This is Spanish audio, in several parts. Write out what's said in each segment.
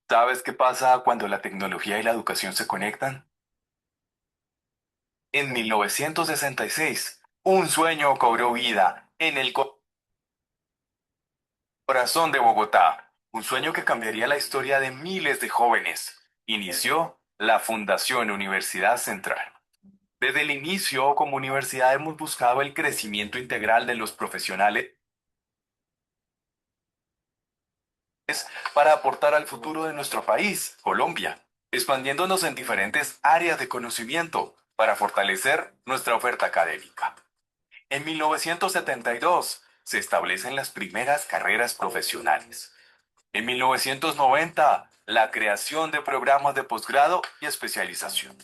¿Sabes qué pasa cuando la tecnología y la educación se conectan? En 1966, un sueño cobró vida en el corazón de Bogotá, un sueño que cambiaría la historia de miles de jóvenes. Inició la Fundación Universidad Central. Desde el inicio, como universidad hemos buscado el crecimiento integral de los profesionales para aportar al futuro de nuestro país, Colombia, expandiéndonos en diferentes áreas de conocimiento para fortalecer nuestra oferta académica. En 1972 se establecen las primeras carreras profesionales. En 1990, la creación de programas de posgrado y especialización.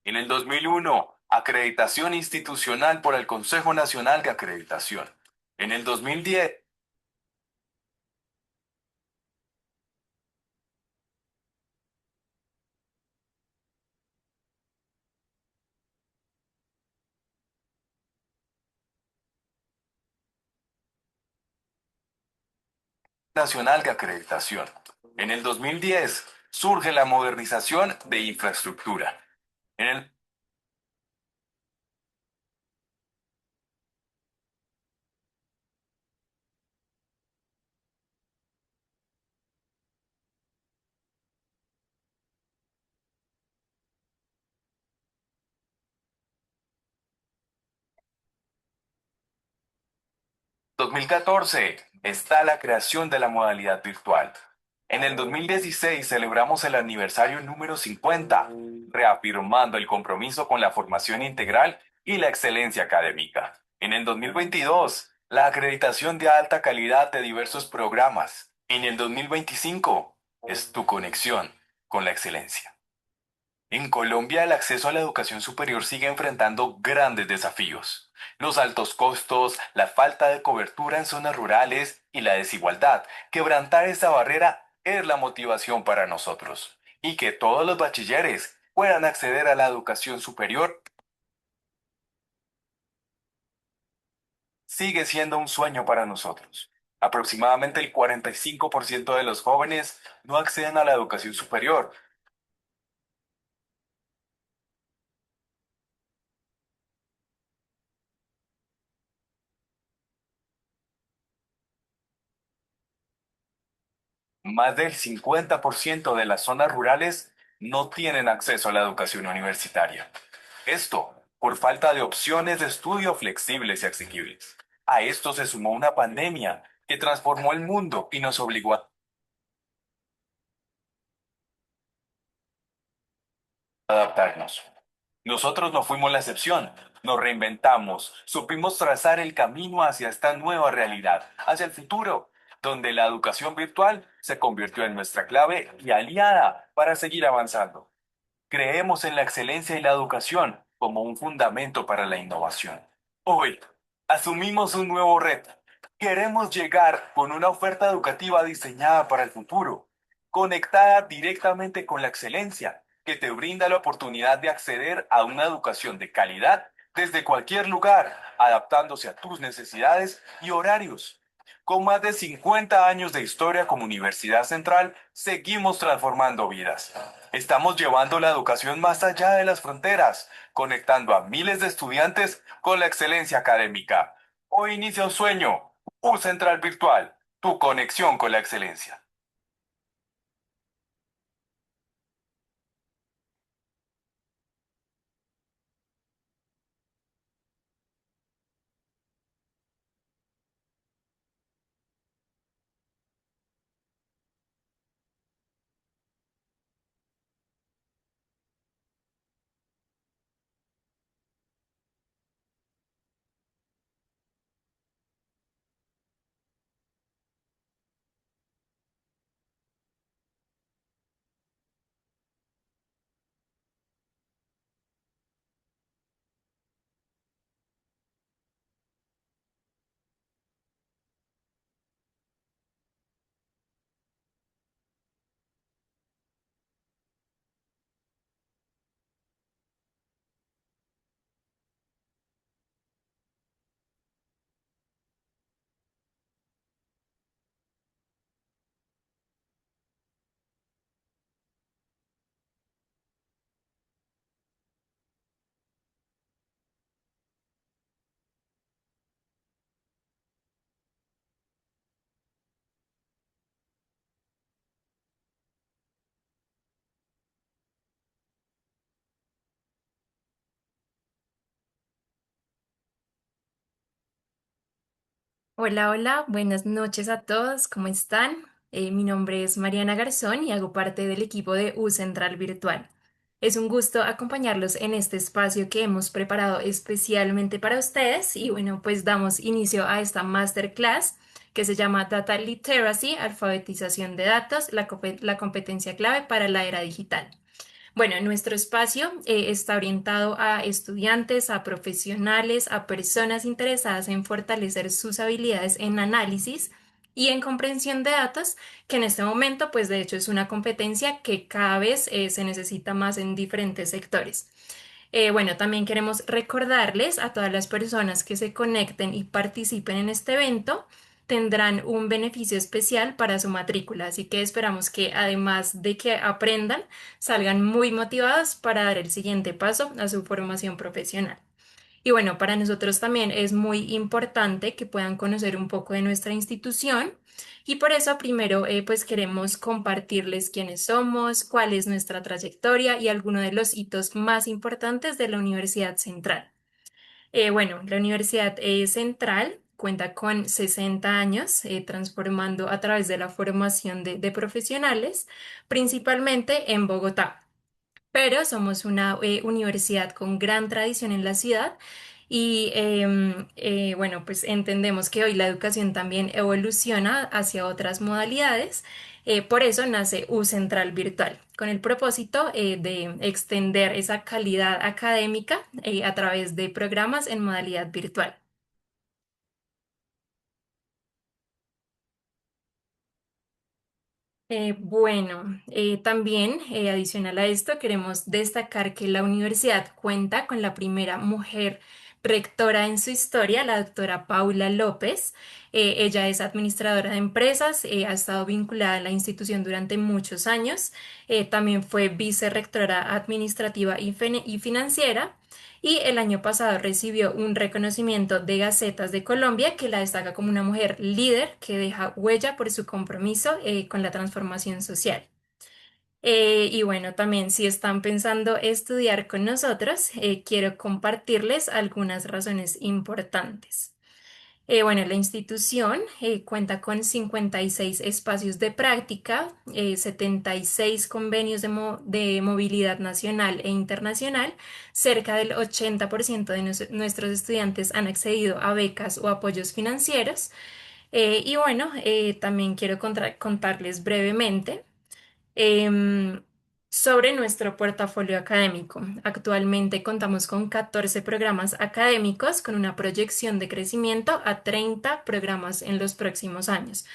En el 2001, acreditación institucional por el Consejo Nacional de Acreditación. En el 2010, Nacional de Acreditación. En el 2010 surge la modernización de infraestructura. En el 2014 está la creación de la modalidad virtual. En el 2016 celebramos el aniversario número 50, reafirmando el compromiso con la formación integral y la excelencia académica. En el 2022, la acreditación de alta calidad de diversos programas. En el 2025, es tu conexión con la excelencia. En Colombia, el acceso a la educación superior sigue enfrentando grandes desafíos. Los altos costos, la falta de cobertura en zonas rurales y la desigualdad. Quebrantar esa barrera es la motivación para nosotros. Y que todos los bachilleres puedan acceder a la educación superior sigue siendo un sueño para nosotros. Aproximadamente el 45% de los jóvenes no acceden a la educación superior. Más del 50% de las zonas rurales no tienen acceso a la educación universitaria. Esto por falta de opciones de estudio flexibles y asequibles. A esto se sumó una pandemia que transformó el mundo y nos obligó a adaptarnos. Nosotros no fuimos la excepción, nos reinventamos, supimos trazar el camino hacia esta nueva realidad, hacia el futuro, donde la educación virtual se convirtió en nuestra clave y aliada para seguir avanzando. Creemos en la excelencia y la educación como un fundamento para la innovación. Hoy, asumimos un nuevo reto. Queremos llegar con una oferta educativa diseñada para el futuro, conectada directamente con la excelencia, que te brinda la oportunidad de acceder a una educación de calidad desde cualquier lugar, adaptándose a tus necesidades y horarios. Con más de 50 años de historia como Universidad Central, seguimos transformando vidas. Estamos llevando la educación más allá de las fronteras, conectando a miles de estudiantes con la excelencia académica. Hoy inicia un sueño, U Central Virtual, tu conexión con la excelencia. Hola, hola, buenas noches a todos, ¿cómo están? Mi nombre es Mariana Garzón y hago parte del equipo de U Central Virtual. Es un gusto acompañarlos en este espacio que hemos preparado especialmente para ustedes y bueno, pues damos inicio a esta masterclass que se llama Data Literacy, alfabetización de datos, la competencia clave para la era digital. Bueno, nuestro espacio está orientado a estudiantes, a profesionales, a personas interesadas en fortalecer sus habilidades en análisis y en comprensión de datos, que en este momento, pues de hecho es una competencia que cada vez se necesita más en diferentes sectores. Bueno, también queremos recordarles a todas las personas que se conecten y participen en este evento, tendrán un beneficio especial para su matrícula, así que esperamos que además de que aprendan, salgan muy motivados para dar el siguiente paso a su formación profesional. Y bueno, para nosotros también es muy importante que puedan conocer un poco de nuestra institución y por eso primero pues queremos compartirles quiénes somos, cuál es nuestra trayectoria y algunos de los hitos más importantes de la Universidad Central. Bueno, la Universidad Central cuenta con 60 años transformando a través de la formación de profesionales, principalmente en Bogotá, pero somos una universidad con gran tradición en la ciudad y bueno, pues entendemos que hoy la educación también evoluciona hacia otras modalidades. Por eso nace U Central Virtual, con el propósito de extender esa calidad académica a través de programas en modalidad virtual. Bueno, también adicional a esto, queremos destacar que la universidad cuenta con la primera mujer rectora en su historia, la doctora Paula López. Ella es administradora de empresas, ha estado vinculada a la institución durante muchos años. También fue vicerrectora administrativa y financiera. Y el año pasado recibió un reconocimiento de Gacetas de Colombia que la destaca como una mujer líder que deja huella por su compromiso con la transformación social. Y bueno, también si están pensando estudiar con nosotros, quiero compartirles algunas razones importantes. Bueno, la institución cuenta con 56 espacios de práctica, 76 convenios de movilidad nacional e internacional. Cerca del 80% de nuestros estudiantes han accedido a becas o apoyos financieros. Y bueno, también quiero contarles brevemente em, sobre nuestro portafolio académico. Actualmente contamos con 14 programas académicos con una proyección de crecimiento a 30 programas en los próximos años.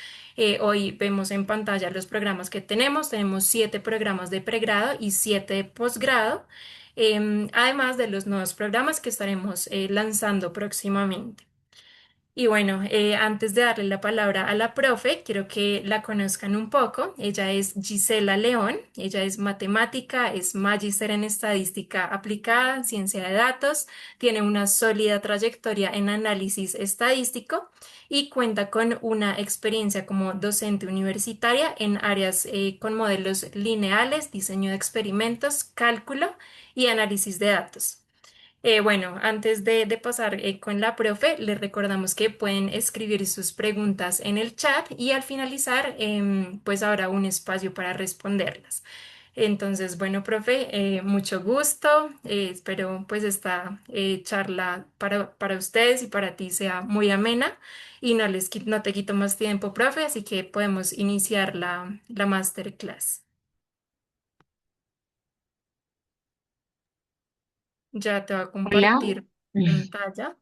Hoy vemos en pantalla los programas que tenemos. Tenemos 7 programas de pregrado y 7 de posgrado, además de los nuevos programas que estaremos lanzando próximamente. Y bueno, antes de darle la palabra a la profe, quiero que la conozcan un poco. Ella es Gisela León, ella es matemática, es magíster en estadística aplicada, ciencia de datos, tiene una sólida trayectoria en análisis estadístico y cuenta con una experiencia como docente universitaria en áreas con modelos lineales, diseño de experimentos, cálculo y análisis de datos. Bueno, antes de pasar con la profe, les recordamos que pueden escribir sus preguntas en el chat y al finalizar, pues habrá un espacio para responderlas. Entonces, bueno, profe, mucho gusto. Espero pues esta charla para ustedes y para ti sea muy amena y no te quito más tiempo, profe, así que podemos iniciar la masterclass. Ya te voy a Hola, compartir pantalla.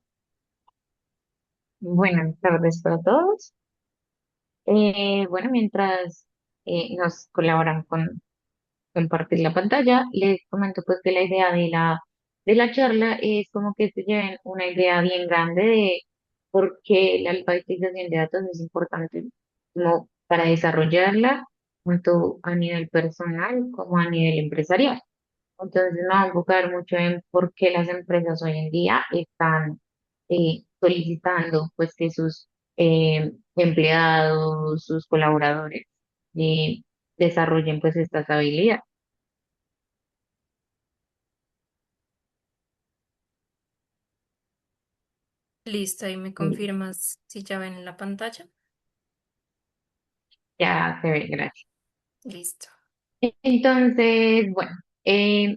buenas tardes para todos. Bueno, mientras nos colaboran con compartir la pantalla, les comento pues que la idea de la charla es como que se lleven una idea bien grande de por qué la alfabetización de datos es importante como para desarrollarla tanto a nivel personal como a nivel empresarial. Entonces me va a enfocar mucho en por qué las empresas hoy en día están solicitando pues que sus empleados, sus colaboradores eh, desarrollen pues estas habilidades. Listo, ahí me confirmas si ya ven en la pantalla. Ya se ve, gracias. Listo. Entonces, bueno, eh,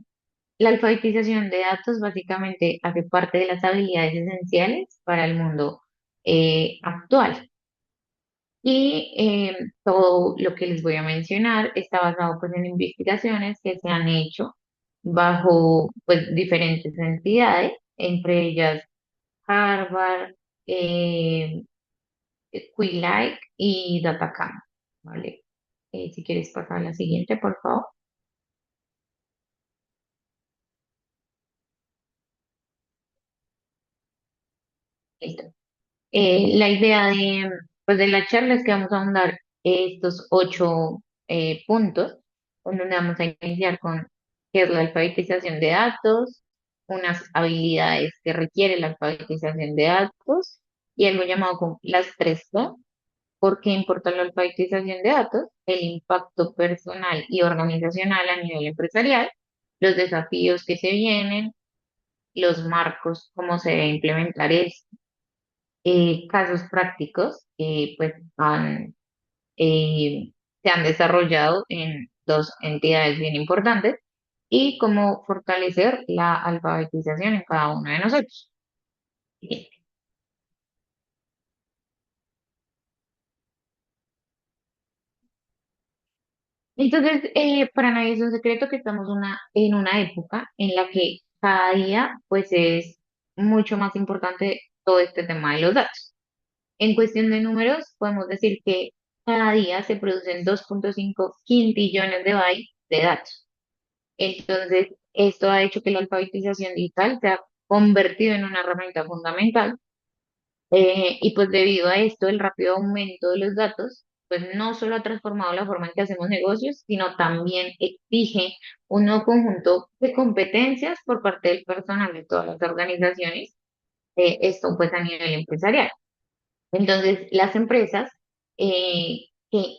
la alfabetización de datos básicamente hace parte de las habilidades esenciales para el mundo actual. Y todo lo que les voy a mencionar está basado pues, en investigaciones que se han hecho bajo pues, diferentes entidades, entre ellas Harvard, eh, Quilike y Datacam. ¿Vale? Si quieres pasar a la siguiente, por favor. Listo. La idea pues, de la charla es que vamos a ahondar estos 8 puntos, en donde vamos a iniciar con qué es la alfabetización de datos, unas habilidades que requiere la alfabetización de datos y algo llamado como las 3 P. ¿Por qué importa la alfabetización de datos? El impacto personal y organizacional a nivel empresarial, los desafíos que se vienen, los marcos, cómo se debe implementar esto, casos prácticos que pues eh, se han desarrollado en dos entidades bien importantes y cómo fortalecer la alfabetización en cada uno de nosotros. Bien. Entonces, para nadie es un secreto que estamos en una época en la que cada día pues es mucho más importante todo este tema de los datos. En cuestión de números, podemos decir que cada día se producen 2,5 quintillones de bytes de datos. Entonces, esto ha hecho que la alfabetización digital se ha convertido en una herramienta fundamental y pues debido a esto, el rápido aumento de los datos, pues no solo ha transformado la forma en que hacemos negocios, sino también exige un nuevo conjunto de competencias por parte del personal de todas las organizaciones, esto pues a nivel empresarial. Entonces, las empresas, que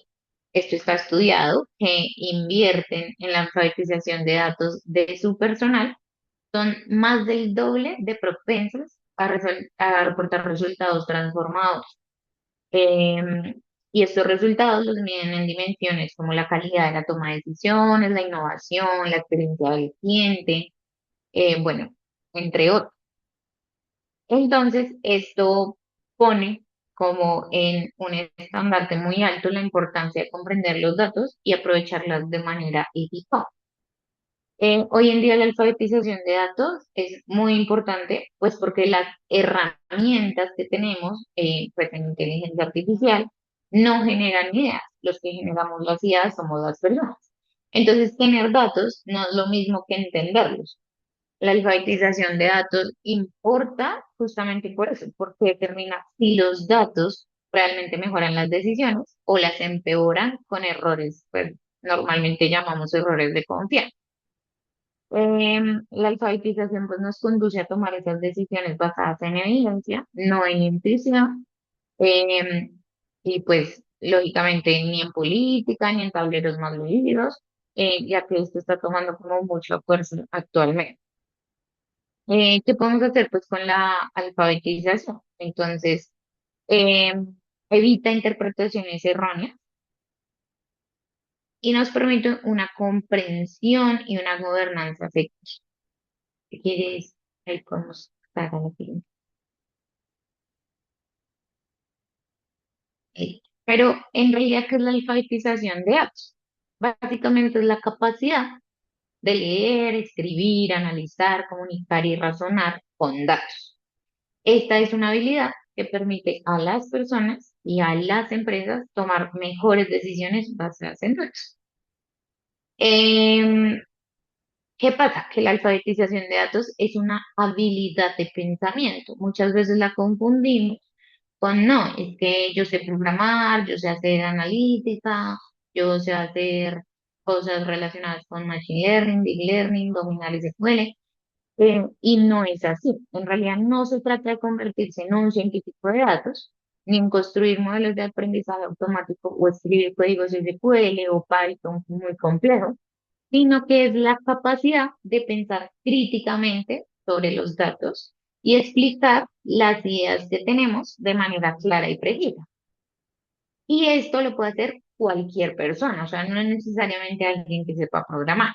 esto está estudiado, que invierten en la alfabetización de datos de su personal, son más del doble de propensas a reportar resultados transformados. Eh, y estos resultados los miden en dimensiones como la calidad de la toma de decisiones, la innovación, la experiencia del cliente, bueno, entre otros. Entonces, esto pone como en un estandarte muy alto la importancia de comprender los datos y aprovecharlas de manera eficaz. Hoy en día la alfabetización de datos es muy importante, pues porque las herramientas que tenemos, pues en inteligencia artificial, no generan ideas. Los que generamos las ideas somos las personas. Entonces, tener datos no es lo mismo que entenderlos. La alfabetización de datos importa justamente por eso, porque determina si los datos realmente mejoran las decisiones o las empeoran con errores, pues normalmente llamamos errores de confianza. La alfabetización pues, nos conduce a tomar esas decisiones basadas en evidencia, no en intuición, em, y pues lógicamente ni en política ni en tableros más leídos, ya que esto está tomando como mucha fuerza actualmente. ¿Qué podemos hacer pues con la alfabetización? Entonces, evita interpretaciones erróneas y nos permite una comprensión y una gobernanza efectiva. Si quieres, ahí podemos pasar a la siguiente. Pero en realidad, ¿qué es la alfabetización de datos? Básicamente es la capacidad de leer, escribir, analizar, comunicar y razonar con datos. Esta es una habilidad que permite a las personas y a las empresas tomar mejores decisiones basadas en datos. Em, ¿Qué pasa? Que la alfabetización de datos es una habilidad de pensamiento. Muchas veces la confundimos con no, es que yo sé programar, yo sé hacer analítica, yo sé hacer cosas relacionadas con machine learning, big learning, dominar SQL, y no es así. En realidad no se trata de convertirse en un científico de datos, ni en construir modelos de aprendizaje automático o escribir códigos SQL o Python muy complejos, sino que es la capacidad de pensar críticamente sobre los datos y explicar las ideas que tenemos de manera clara y precisa. Y esto lo puede hacer cualquier persona, o sea, no es necesariamente alguien que sepa programar.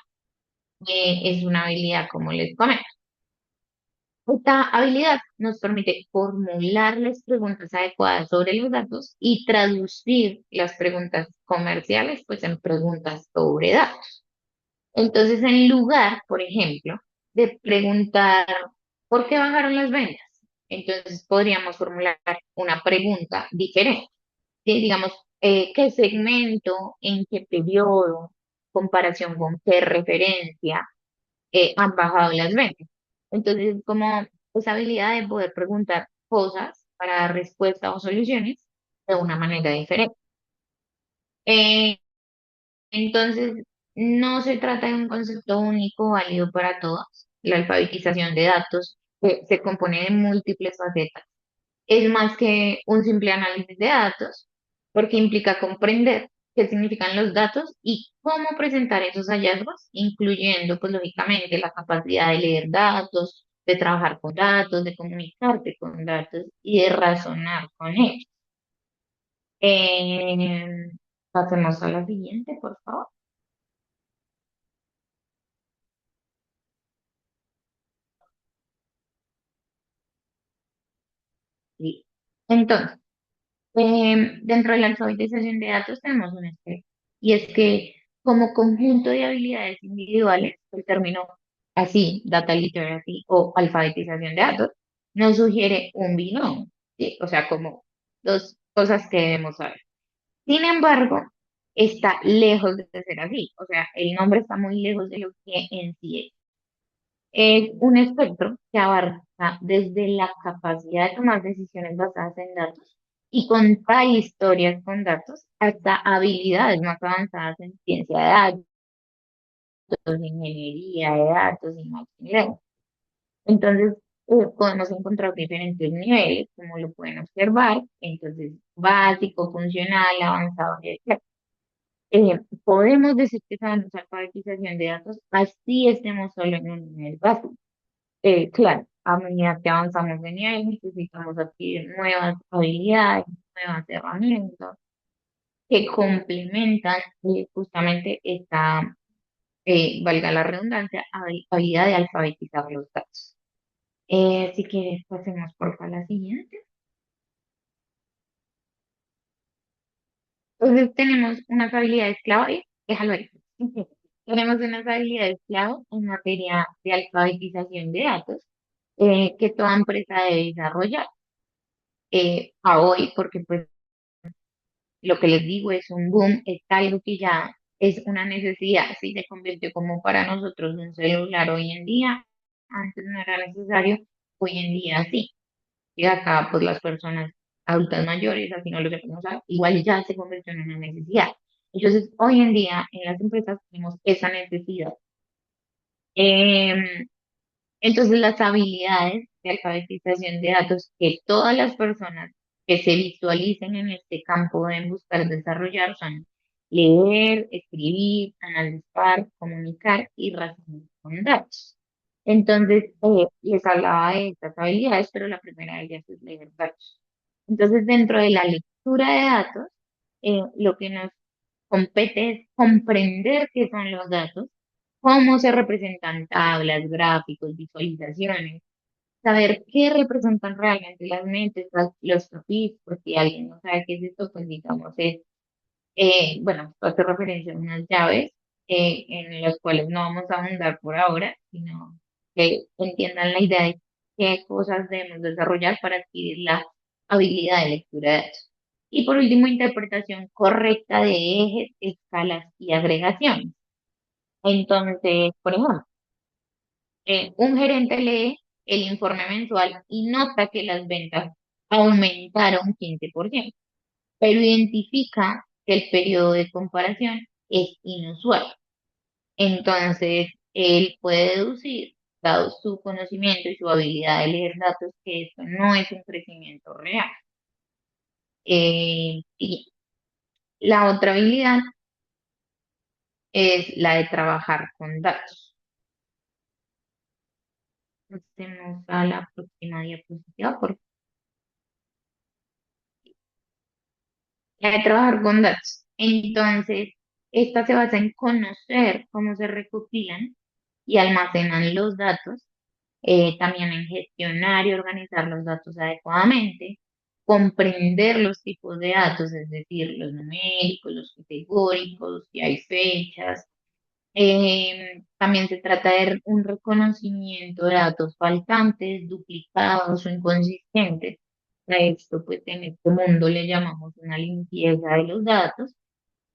Es una habilidad, como les comento. Esta habilidad nos permite formular las preguntas adecuadas sobre los datos y traducir las preguntas comerciales pues en preguntas sobre datos. Entonces, en lugar, por ejemplo, de preguntar ¿por qué bajaron las ventas? Entonces podríamos formular una pregunta diferente. ¿Sí? Digamos, ¿qué segmento, en qué periodo, comparación con qué referencia han bajado las ventas? Entonces, como esa habilidad de poder preguntar cosas para dar respuesta o soluciones de una manera diferente. Eh, entonces, no se trata de un concepto único válido para todos. La alfabetización de datos se compone de múltiples facetas. Es más que un simple análisis de datos, porque implica comprender qué significan los datos y cómo presentar esos hallazgos, incluyendo, pues, lógicamente, la capacidad de leer datos, de trabajar con datos, de comunicarte con datos y de razonar con ellos. Eh, Pasemos a la siguiente, por favor. Sí. Entonces, dentro de la alfabetización de datos tenemos un aspecto, y es que como conjunto de habilidades individuales, el término así, data literacy o alfabetización de datos, nos sugiere un binomio, ¿sí? O sea, como dos cosas que debemos saber. Sin embargo, está lejos de ser así, o sea, el nombre está muy lejos de lo que en sí es. Es un espectro que abarca desde la capacidad de tomar decisiones basadas en datos y contar historias con datos hasta habilidades más avanzadas en ciencia de datos, ingeniería de datos y machine learning. Entonces, podemos encontrar diferentes niveles, como lo pueden observar. Entonces, básico, funcional, avanzado y etc. Podemos decir que sabemos alfabetización de datos, así estemos solo en un nivel básico. Claro, a medida que avanzamos de nivel, necesitamos adquirir nuevas habilidades, nuevas herramientas que complementan justamente esta, valga la redundancia, habilidad de alfabetizar los datos. Si quieres, pasemos por la siguiente. Entonces, tenemos unas habilidades clave, déjalo ahí. Tenemos unas habilidades clave en materia de alfabetización de datos que toda empresa debe desarrollar. A hoy, porque pues lo que les digo es un boom, es algo que ya es una necesidad, sí se convirtió como para nosotros un celular hoy en día, antes no era necesario, hoy en día sí, y acá pues las personas adultas mayores, así no lo sé usar, igual ya se convirtió en una necesidad. Entonces, hoy en día en las empresas tenemos esa necesidad. Em, entonces, las habilidades de alfabetización de datos que todas las personas que se visualicen en este campo deben buscar desarrollar son leer, escribir, analizar, comunicar y razonar con datos. Entonces, les hablaba de estas habilidades, pero la primera de ellas es leer datos. Entonces, dentro de la lectura de datos, lo que nos compete es comprender qué son los datos, cómo se representan tablas, gráficos, visualizaciones, saber qué representan realmente las mentes, los topis, pues si alguien no sabe qué es esto, pues digamos es, bueno, esto hace referencia a unas llaves en las cuales no vamos a ahondar por ahora, sino que entiendan la idea de qué cosas debemos desarrollar para adquirir la habilidad de lectura de datos. Y por último, interpretación correcta de ejes, escalas y agregaciones. Entonces, por ejemplo, un gerente lee el informe mensual y nota que las ventas aumentaron 15%, pero identifica que el periodo de comparación es inusual. Entonces, él puede deducir, dado su conocimiento y su habilidad de leer datos, que esto no es un crecimiento real. Y la otra habilidad es la de trabajar con datos. Pasemos a la próxima diapositiva, por la de trabajar con datos. Entonces, esta se basa en conocer cómo se recopilan y almacenan los datos, también en gestionar y organizar los datos adecuadamente, comprender los tipos de datos, es decir, los numéricos, los categóricos, si hay fechas. También se trata de un reconocimiento de datos faltantes, duplicados o inconsistentes. A esto, pues en este mundo le llamamos una limpieza de los datos.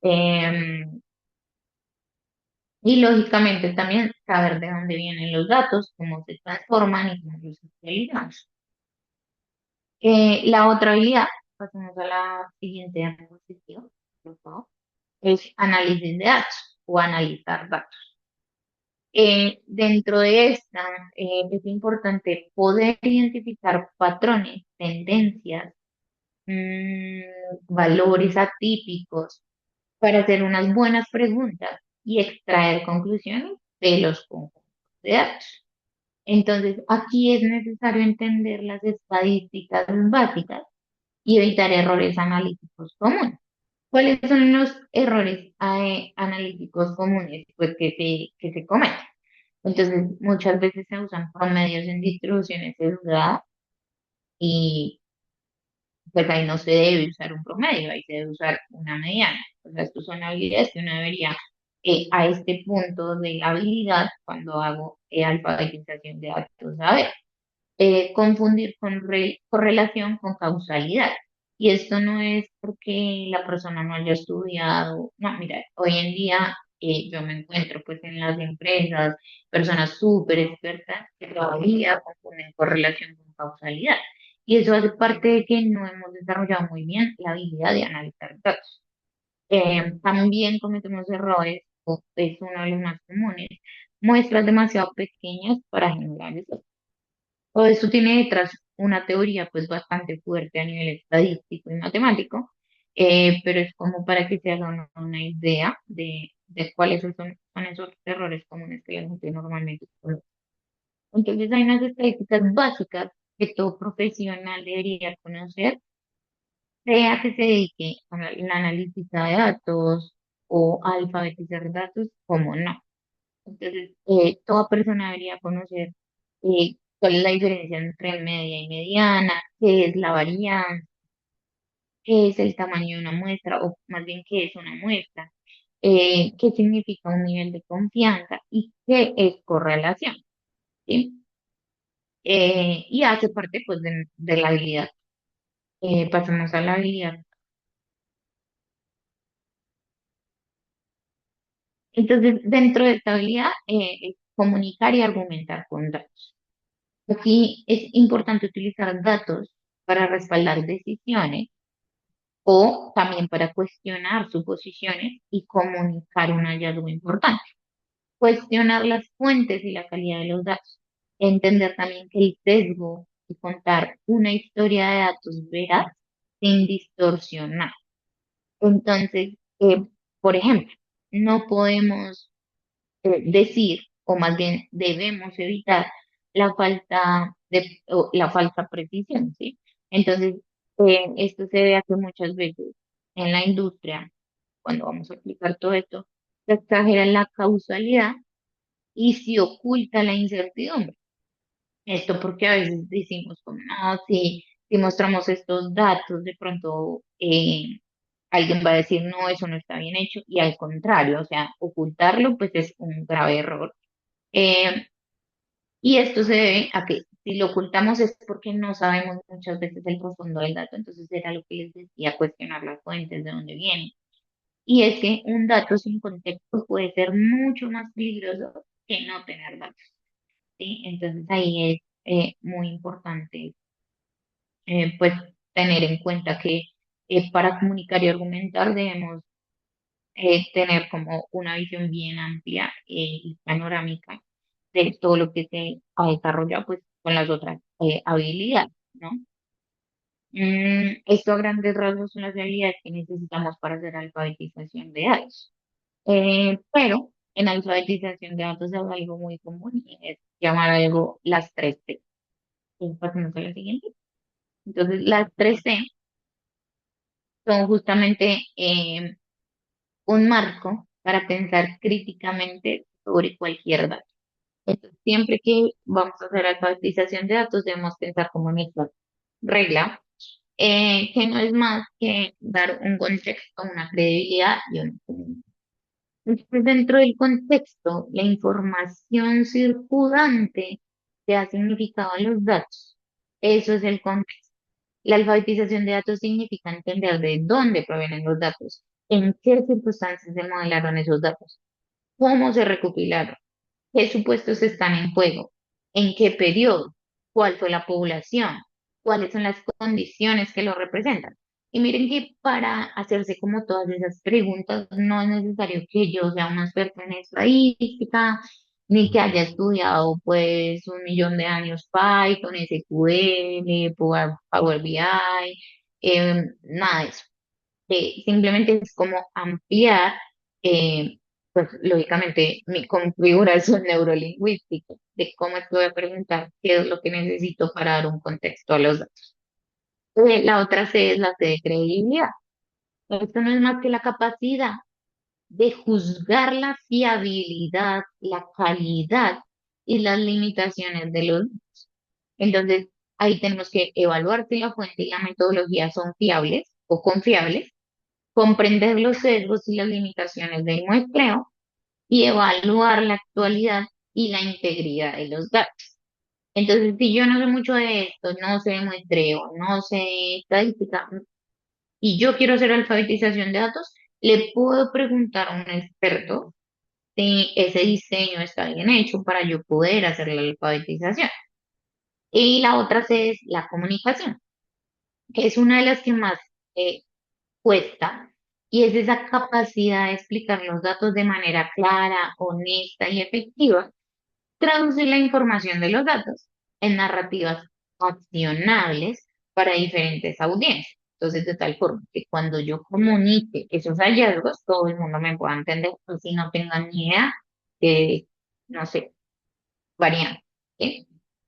Em, y lógicamente también saber de dónde vienen los datos, cómo se transforman y cómo los utilizamos. La otra habilidad, pasamos a la siguiente diapositiva, por favor, es análisis de datos o analizar datos. Dentro de esta, es importante poder identificar patrones, tendencias, mm, valores atípicos para hacer unas buenas preguntas y extraer conclusiones de los conjuntos de datos. Entonces, aquí es necesario entender las estadísticas básicas y evitar errores analíticos comunes. ¿Cuáles son los errores analíticos comunes pues, que se cometen? Entonces, muchas veces se usan promedios en distribuciones sesgadas y pues ahí no se debe usar un promedio, ahí se debe usar una mediana. O sea, estas son habilidades que uno debería, a este punto de la habilidad, cuando hago alfabetización de datos, saber confundir correlación con causalidad. Y esto no es porque la persona no haya estudiado, no, mira, hoy en día yo me encuentro pues en las empresas, personas súper expertas que todavía confunden correlación con causalidad. Y eso hace parte de que no hemos desarrollado muy bien la habilidad de analizar datos. También cometemos errores, o es uno de los más comunes, muestras demasiado pequeñas para generar eso. Todo esto tiene detrás una teoría pues bastante fuerte a nivel estadístico y matemático, pero es como para que se haga una idea de cuáles son esos errores comunes que la gente normalmente comete. Entonces hay unas estadísticas básicas que todo profesional debería conocer, sea que se dedique a la analítica de datos o a alfabetizar datos, como no. Entonces, toda persona debería conocer cuál es la diferencia entre media y mediana, qué es la varianza, qué es el tamaño de una muestra, o más bien qué es una muestra, qué significa un nivel de confianza y qué es correlación, ¿sí? Y hace parte pues de la habilidad. Pasamos a la habilidad. Entonces, dentro de esta habilidad, es comunicar y argumentar con datos. Aquí es importante utilizar datos para respaldar decisiones o también para cuestionar suposiciones y comunicar un hallazgo importante. Cuestionar las fuentes y la calidad de los datos. Entender también que el sesgo y contar una historia de datos veraz sin distorsionar. Entonces, por ejemplo, no podemos decir, o más bien debemos evitar la falsa precisión, ¿sí? Entonces, esto se ve a que muchas veces en la industria, cuando vamos a aplicar todo esto, se exagera la causalidad y se oculta la incertidumbre. Esto porque a veces decimos como, no, si mostramos estos datos, de pronto alguien va a decir, no, eso no está bien hecho, y al contrario, o sea, ocultarlo pues es un grave error. Eh, y esto se debe a que si lo ocultamos es porque no sabemos muchas veces el profundo del dato, entonces era lo que les decía, cuestionar las fuentes, de dónde viene. Y es que un dato sin contexto puede ser mucho más peligroso que no tener datos, ¿sí? Entonces ahí es muy importante pues tener en cuenta que para comunicar y argumentar debemos tener como una visión bien amplia y panorámica de todo lo que se ha desarrollado pues con las otras habilidades, ¿no? Esto a grandes rasgos son las habilidades que necesitamos para hacer alfabetización de datos. Pero En alfabetización de datos hay algo muy común y es llamar a algo las 3 T. Pasemos a la siguiente. Entonces, las 3 T son justamente un marco para pensar críticamente sobre cualquier dato. Entonces, siempre que vamos a hacer alfabetización de datos, debemos pensar como en esta regla, que no es más que dar un contexto, una credibilidad y una comunicación. Entonces, dentro del contexto, la información circundante que ha significado a los datos. Eso es el contexto. La alfabetización de datos significa entender de dónde provienen los datos, en qué circunstancias se modelaron esos datos, cómo se recopilaron, qué supuestos están en juego, en qué periodo, cuál fue la población, cuáles son las condiciones que lo representan. Y miren que para hacerse como todas esas preguntas no es necesario que yo sea una experta en estadística, ni que haya estudiado pues 1 millón de años Python, SQL, Power BI, nada de eso. Simplemente es como ampliar, eh, pues lógicamente, mi configuración neurolingüística de cómo es que voy a preguntar qué es lo que necesito para dar un contexto a los datos. La otra C es la C de credibilidad. Esto no es más que la capacidad de juzgar la fiabilidad, la calidad y las limitaciones de los. Entonces, ahí tenemos que evaluar si la fuente y la metodología son fiables o confiables, comprender los sesgos y las limitaciones del muestreo y evaluar la actualidad y la integridad de los datos. Entonces, si yo no sé mucho de esto, no sé de muestreo, no sé estadística, y yo quiero hacer alfabetización de datos, le puedo preguntar a un experto si ese diseño está bien hecho para yo poder hacer la alfabetización. Y la otra C es la comunicación, que es una de las que más eh, cuesta, y es esa capacidad de explicar los datos de manera clara, honesta y efectiva, traducir la información de los datos en narrativas accionables para diferentes audiencias. Entonces, de tal forma que cuando yo comunique esos hallazgos, todo el mundo me pueda entender, si no tengan ni idea que, no sé, variantes, ¿sí?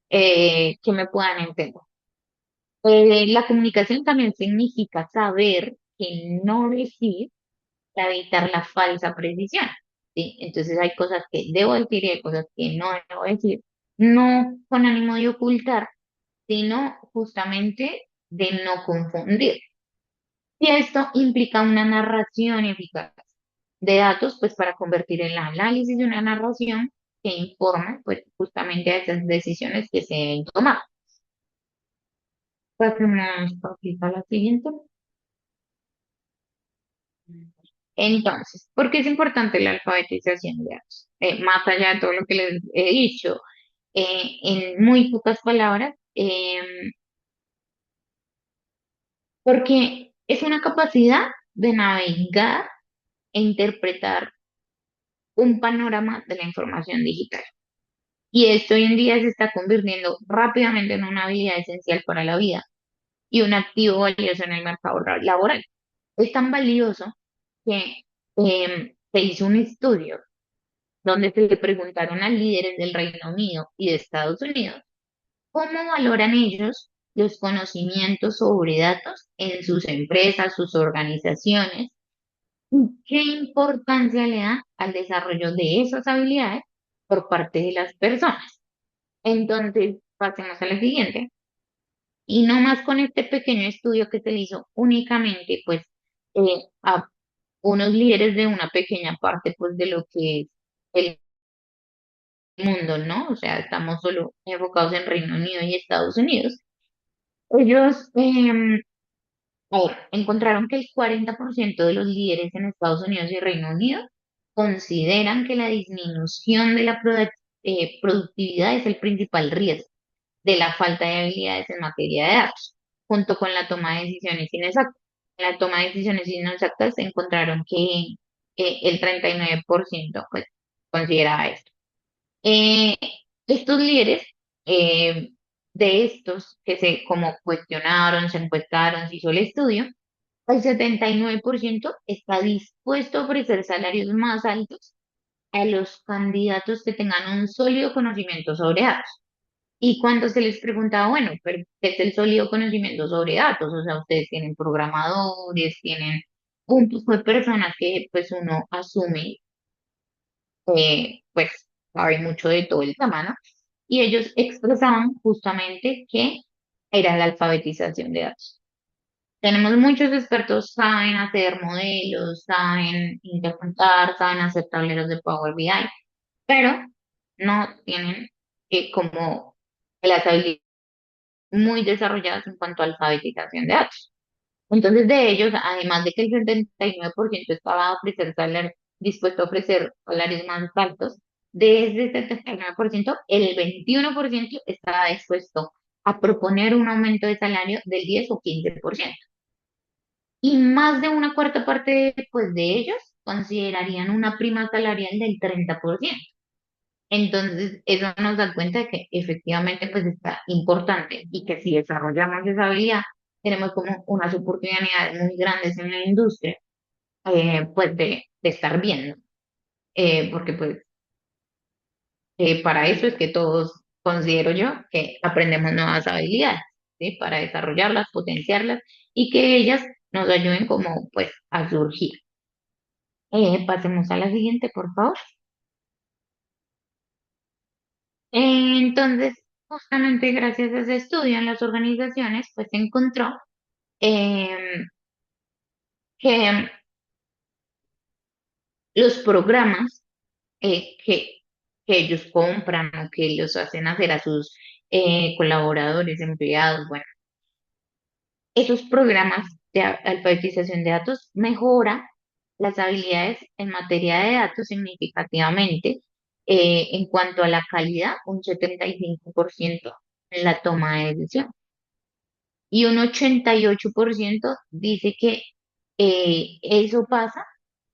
Que me puedan entender. La comunicación también significa saber que no decir para evitar la falsa precisión, ¿sí? Entonces hay cosas que debo decir y hay cosas que no debo decir, no con ánimo de ocultar, sino justamente de no confundir. Y esto implica una narración eficaz de datos, pues para convertir el análisis de una narración que informe, pues justamente a esas decisiones que se deben tomar. Pasemos a la siguiente. Entonces, ¿por qué es importante la alfabetización de datos? Más allá de todo lo que les he dicho, en muy pocas palabras, porque es una capacidad de navegar e interpretar un panorama de la información digital. Y esto hoy en día se está convirtiendo rápidamente en una habilidad esencial para la vida y un activo valioso en el mercado laboral. Es tan valioso que se hizo un estudio donde se le preguntaron a líderes del Reino Unido y de Estados Unidos cómo valoran ellos los conocimientos sobre datos en sus empresas, sus organizaciones, y qué importancia le dan al desarrollo de esas habilidades por parte de las personas. Entonces, pasemos a la siguiente. Y no más con este pequeño estudio que se le hizo únicamente, pues, a unos líderes de una pequeña parte, pues, de lo que es el mundo, ¿no? O sea, estamos solo enfocados en Reino Unido y Estados Unidos. Ellos encontraron que el 40% de los líderes en Estados Unidos y Reino Unido consideran que la disminución de la productividad es el principal riesgo de la falta de habilidades en materia de datos, junto con la toma de decisiones inexactas. En la toma de decisiones inexactas se encontraron que el 39% pues, consideraba esto. Eh, Estos líderes, eh, de estos que se como cuestionaron, se encuestaron, se hizo el estudio, el 79% está dispuesto a ofrecer salarios más altos a los candidatos que tengan un sólido conocimiento sobre datos. Y cuando se les preguntaba, bueno, pero ¿qué es el sólido conocimiento sobre datos? O sea, ustedes tienen programadores, tienen un poco de personas que pues uno asume, pues sabe mucho de todo el tema, ¿no? Y ellos expresaban justamente que era la alfabetización de datos. Tenemos muchos expertos, saben hacer modelos, saben interpretar, saben hacer tableros de Power BI, pero no tienen como las habilidades muy desarrolladas en cuanto a alfabetización de datos. Entonces, de ellos, además de que el 79% estaba dispuesto a ofrecer salarios más altos, de ese 79%, el 21% estaba dispuesto a proponer un aumento de salario del 10 o 15%. Y más de una cuarta parte pues, de ellos considerarían una prima salarial del 30%. Entonces, eso nos da cuenta de que efectivamente pues está importante y que si desarrollamos esa habilidad, tenemos como unas oportunidades muy grandes en la industria, pues de estar viendo, porque pues para eso es que todos considero yo que aprendemos nuevas habilidades, ¿sí? Para desarrollarlas, potenciarlas y que ellas nos ayuden como pues a surgir. Pasemos a la siguiente, por favor. Entonces, justamente gracias a ese estudio en las organizaciones, pues se encontró em, que los programas que ellos compran o que los hacen hacer a sus colaboradores, empleados, bueno, esos programas de alfabetización de datos mejora las habilidades en materia de datos significativamente en cuanto a la calidad, un 75% en la toma de decisión. Y un 88% dice que eso pasa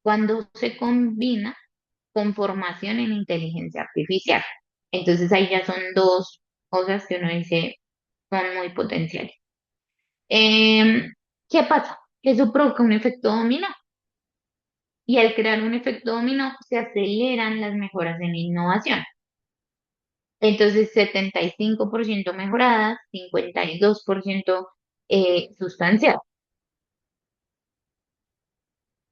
cuando se combina con formación en inteligencia artificial. Entonces ahí ya son dos cosas que uno dice son muy potenciales. ¿Qué pasa? Que eso provoca un efecto dominó. Y al crear un efecto dominó se aceleran las mejoras en innovación. Entonces, 75% mejoradas, 52% sustancial.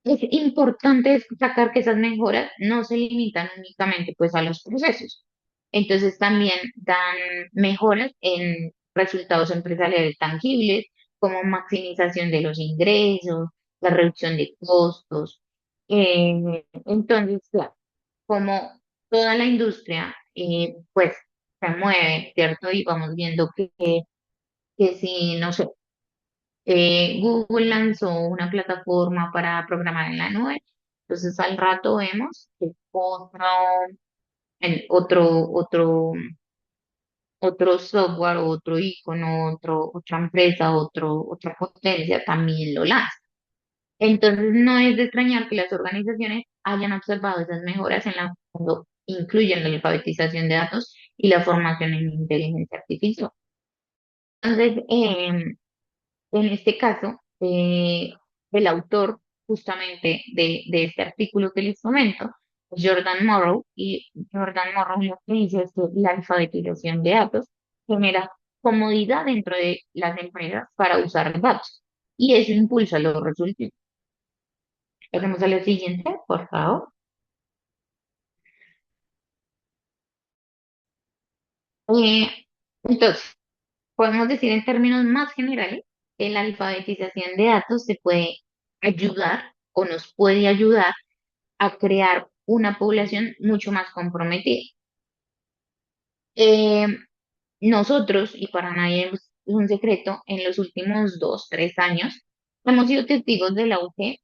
Es importante destacar que esas mejoras no se limitan únicamente pues a los procesos. Entonces también dan mejoras en resultados empresariales tangibles, como maximización de los ingresos, la reducción de costos. Entonces, claro, como toda la industria pues se mueve, ¿cierto? Y vamos viendo que si, no sé, Google lanzó una plataforma para programar en la nube. Entonces al rato vemos que en otro software, otro icono, otra empresa, otra potencia también lo lanza. Entonces no es de extrañar que las organizaciones hayan observado esas mejoras cuando incluyen la alfabetización de datos y la formación en inteligencia artificial. Entonces, en este caso, el autor justamente de este artículo que les comento, Jordan Morrow, y Jordan Morrow lo que dice es que la alfabetización de datos genera comodidad dentro de las empresas para usar datos y eso impulsa los resultados. Pasemos a la siguiente, por favor. Eh, entonces, podemos decir en términos más generales que la alfabetización de datos se puede ayudar o nos puede ayudar a crear una población mucho más comprometida. Eh, Nosotros, y para nadie es un secreto, en los últimos 2, 3 años hemos sido testigos del auge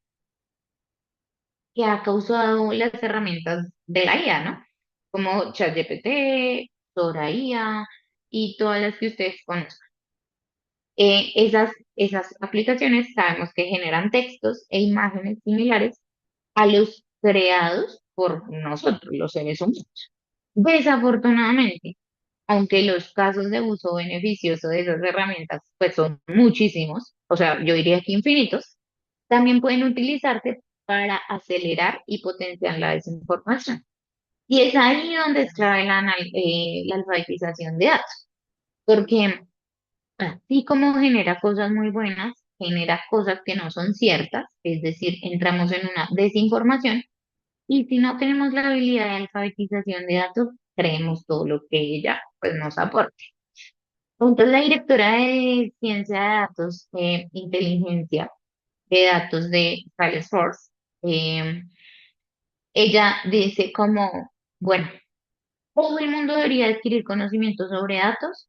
que ha causado las herramientas de la IA, ¿no? Como ChatGPT, Sora IA y todas las que ustedes conocen. Esas aplicaciones sabemos que generan textos e imágenes similares a los creados por nosotros, los seres humanos. Desafortunadamente, aunque los casos de uso beneficioso de esas herramientas pues son muchísimos, o sea, yo diría que infinitos, también pueden utilizarse para acelerar y potenciar la desinformación. Y es ahí donde es clave la alfabetización de datos, porque así como genera cosas muy buenas, genera cosas que no son ciertas, es decir, entramos en una desinformación y si no tenemos la habilidad de alfabetización de datos, creemos todo lo que ella pues, nos aporta. Entonces, la directora de Ciencia de Datos, Inteligencia de Datos de Salesforce, eh, ella dice como, bueno, todo el mundo debería adquirir conocimientos sobre datos.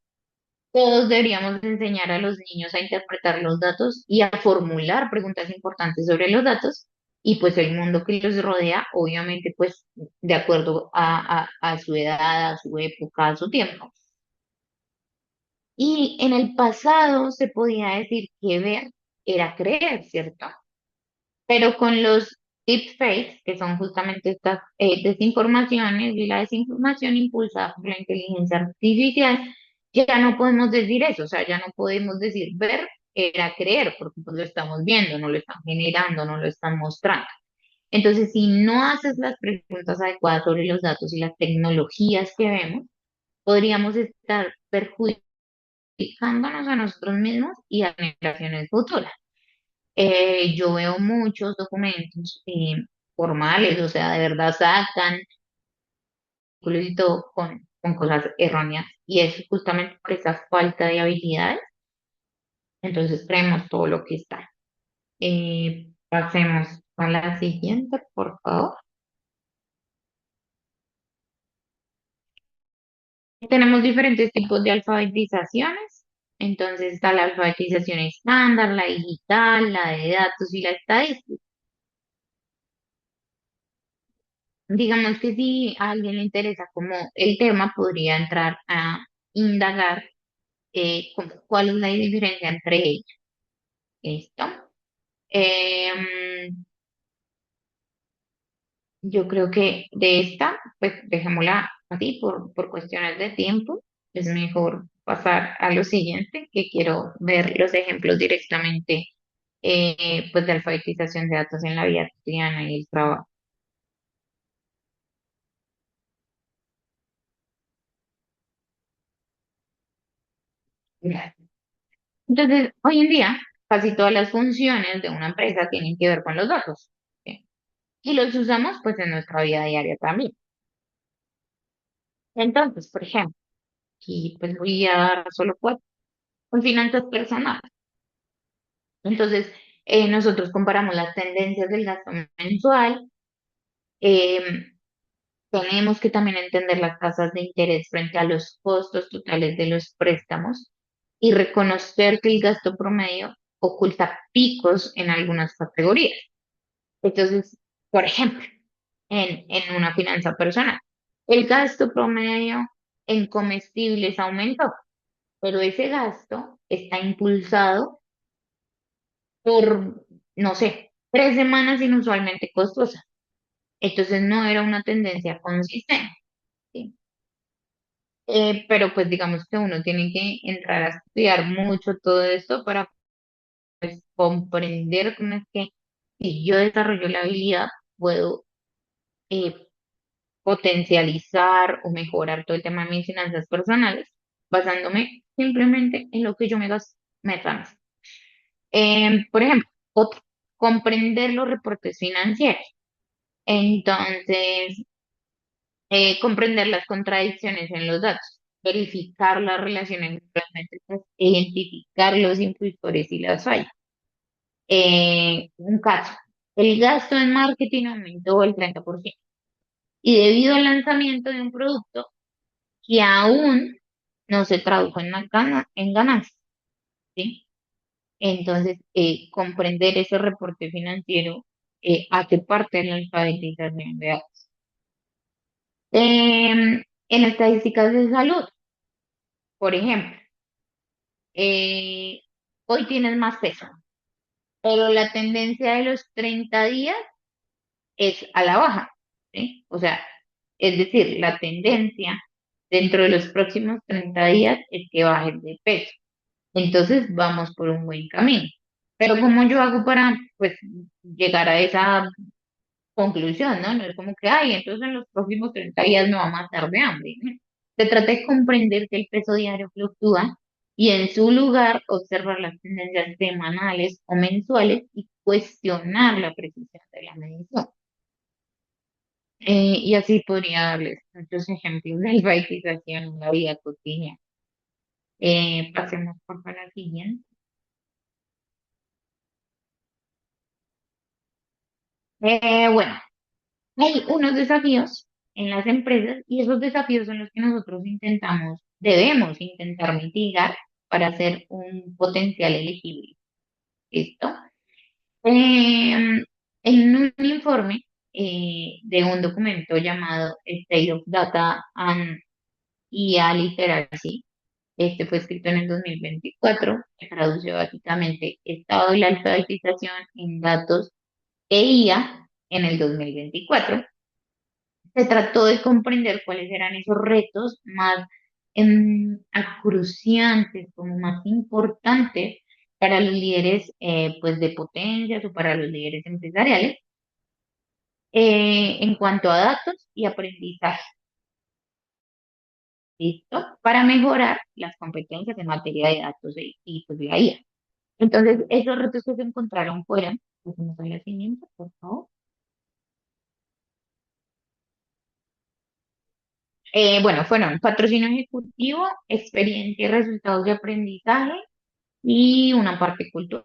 Todos deberíamos enseñar a los niños a interpretar los datos y a formular preguntas importantes sobre los datos y pues el mundo que los rodea, obviamente pues de acuerdo a su edad, a su época, a su tiempo. Y en el pasado se podía decir que ver era creer, ¿cierto? Pero con los deepfakes, que son justamente estas desinformaciones y la desinformación impulsada por la inteligencia artificial, ya no podemos decir eso, o sea, ya no podemos decir ver era creer, porque pues lo estamos viendo, no lo están generando, no lo están mostrando. Entonces, si no haces las preguntas adecuadas sobre los datos y las tecnologías que vemos, podríamos estar perjudicándonos a nosotros mismos y a generaciones futuras. Yo veo muchos documentos formales, o sea, de verdad sacan y todo con cosas erróneas y es justamente por esa falta de habilidades, entonces creemos todo lo que está. Pasemos a la siguiente, por favor. Tenemos diferentes tipos de alfabetizaciones, entonces está la alfabetización estándar, la digital, la de datos y la estadística. Digamos que si a alguien le interesa como el tema, podría entrar a indagar cuál es la diferencia entre ellos. ¿Listo? Em, yo creo que de esta, pues dejémosla así por cuestiones de tiempo. Es mejor pasar a lo siguiente, que quiero ver los ejemplos directamente pues de alfabetización de datos en la vida cotidiana y el trabajo. Entonces, hoy en día, casi todas las funciones de una empresa tienen que ver con los datos, ¿sí? Y los usamos pues en nuestra vida diaria también. Entonces, por ejemplo, y pues voy a dar solo cuatro, con finanzas personales. Entonces, nosotros comparamos las tendencias del gasto mensual, eh, tenemos que también entender las tasas de interés frente a los costos totales de los préstamos y reconocer que el gasto promedio oculta picos en algunas categorías. Entonces, por ejemplo, en una finanza personal, el gasto promedio en comestibles aumentó, pero ese gasto está impulsado por, no sé, 3 semanas inusualmente costosas. Entonces no era una tendencia consistente, ¿sí? Pero pues digamos que uno tiene que entrar a estudiar mucho todo esto para comprender cómo es que si yo desarrollo la habilidad, puedo eh, potencializar o mejorar todo el tema de mis finanzas personales basándome simplemente en lo que yo me gasto mes a mes. Por ejemplo, comprender los reportes financieros. Entonces, comprender las contradicciones en los datos, verificar las relaciones entre las métricas e identificar los impulsores y las fallas. Un caso, el gasto en marketing aumentó el 30% y debido al lanzamiento de un producto que aún no se tradujo en ganancias, ¿sí? Entonces, comprender ese reporte financiero hace parte de la alfabetización de datos. En estadísticas de salud, por ejemplo, eh, hoy tienes más peso, pero la tendencia de los 30 días es a la baja, ¿sí? O sea, es decir, la tendencia dentro de los próximos 30 días es que bajes de peso. Entonces vamos por un buen camino. Pero ¿cómo yo hago para, pues, llegar a esa conclusión, ¿no? No es como que, ay, entonces en los próximos 30 días me va a matar de hambre, ¿no? Se trata de comprender que el peso diario fluctúa y en su lugar observar las tendencias semanales o mensuales y cuestionar la precisión de la medición. Y así podría darles muchos ejemplos de alfabetización en la vida cotidiana. Pasemos por la siguiente. Bueno, hay unos desafíos en las empresas y esos desafíos son los que nosotros debemos intentar mitigar para hacer un potencial elegible. ¿Listo? Eh, en un informe de un documento llamado State of Data and IA Literacy, este fue escrito en el 2024, que traduce básicamente estado de la alfabetización en datos e IA en el 2024. Se trató de comprender cuáles eran esos retos más acuciantes, como más importantes para los líderes pues de potencias o para los líderes empresariales en cuanto a datos y aprendizaje, ¿listo? Para mejorar las competencias en materia de datos pues, la IA. Entonces, esos retos que se encontraron fueron, pues, ¿me doy la siguiente, por favor? Bueno, fueron patrocinio ejecutivo, experiencia y resultados de aprendizaje y una parte cultural.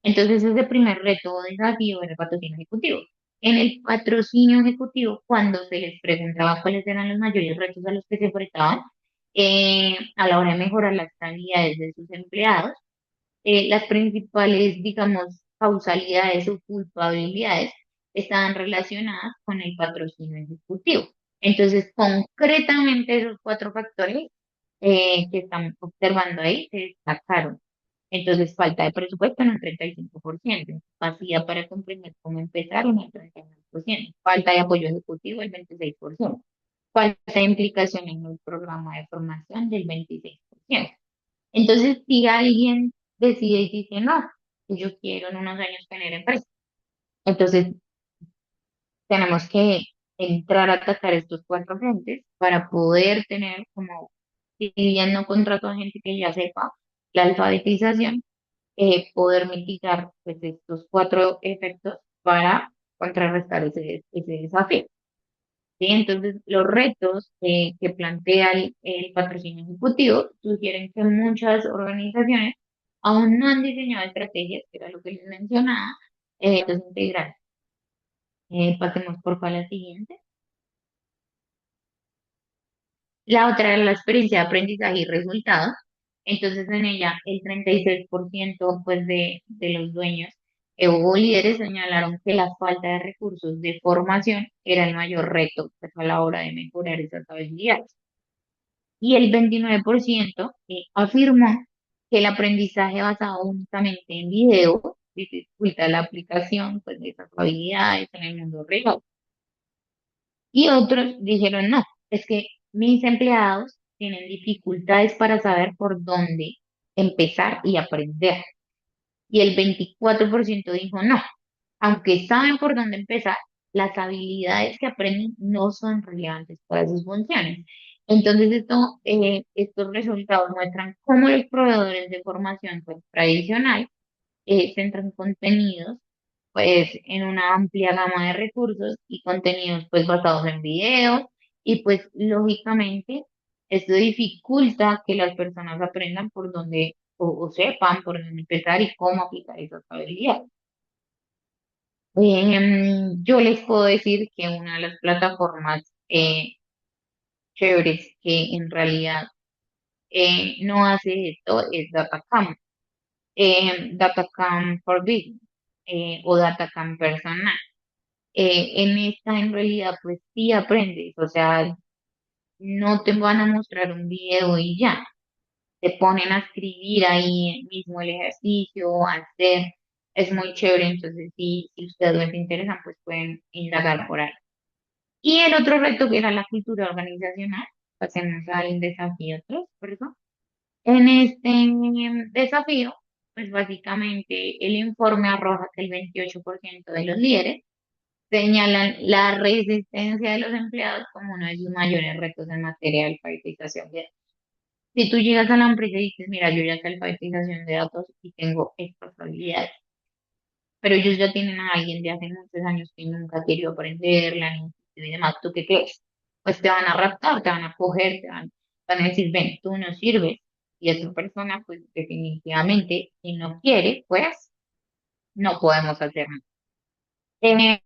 Entonces, ese primer reto o desafío era el patrocinio ejecutivo. En el patrocinio ejecutivo, cuando se les preguntaba cuáles eran los mayores retos a los que se enfrentaban a la hora de mejorar las habilidades de sus empleados, las principales, digamos, causalidades o culpabilidades estaban relacionadas con el patrocinio ejecutivo. Entonces, concretamente esos cuatro factores que estamos observando ahí se destacaron. Entonces, falta de presupuesto en un 35%, capacidad para comprender cómo empezar en el 39%, falta de apoyo ejecutivo el 26%, falta de implicación en el programa de formación del 26%. Entonces, si alguien decide y dice, no, que yo quiero en unos años tener empresa, entonces tenemos que entrar a atacar estos cuatro frentes para poder tener como, si bien no contrato a gente que ya sepa la alfabetización, poder mitigar pues, estos cuatro efectos para contrarrestar ese desafío. ¿Sí? Entonces, los retos que plantea el patrocinio ejecutivo sugieren que muchas organizaciones aún no han diseñado estrategias, que era lo que les mencionaba, los integrales. Pasemos por la siguiente. La otra era la experiencia de aprendizaje y resultados. Entonces, en ella, el 36% pues, de los dueños o líderes señalaron que la falta de recursos de formación era el mayor reto pues, a la hora de mejorar esas habilidades. Y el 29% afirmó que el aprendizaje basado únicamente en video dificulta la aplicación pues, de esas habilidades en el mundo real. Y otros dijeron, no, es que mis empleados tienen dificultades para saber por dónde empezar y aprender. Y el 24% dijo, no, aunque saben por dónde empezar, las habilidades que aprenden no son relevantes para sus funciones. Entonces, estos resultados muestran cómo los proveedores de formación pues, tradicional centran contenidos pues en una amplia gama de recursos y contenidos pues basados en videos y pues lógicamente esto dificulta que las personas aprendan por dónde o sepan por dónde empezar y cómo aplicar esas habilidades. Yo les puedo decir que una de las plataformas chéveres que en realidad no hace esto es Datacam, Datacam for Business o Datacam personal. En esta en realidad pues sí aprendes, o sea, no te van a mostrar un video y ya, te ponen a escribir ahí mismo el ejercicio, a hacer, es muy chévere, entonces si ustedes les interesan pues pueden indagar por ahí. Y el otro reto que era la cultura organizacional, pasemos al desafío 3, perdón. En este desafío, pues básicamente el informe arroja que el 28% de los líderes señalan la resistencia de los empleados como uno de sus mayores retos en materia de alfabetización de datos. Si tú llegas a la empresa y dices, mira, yo ya sé alfabetización de datos y tengo estas habilidades, pero ellos ya tienen a alguien de hace muchos años que nunca ha querido aprenderla, ni y demás, ¿tú qué crees? Pues te van a raptar, te van a coger, van a decir, ven, tú no sirves. Y esa persona, pues definitivamente, si no quiere, pues no podemos hacer nada. Eh,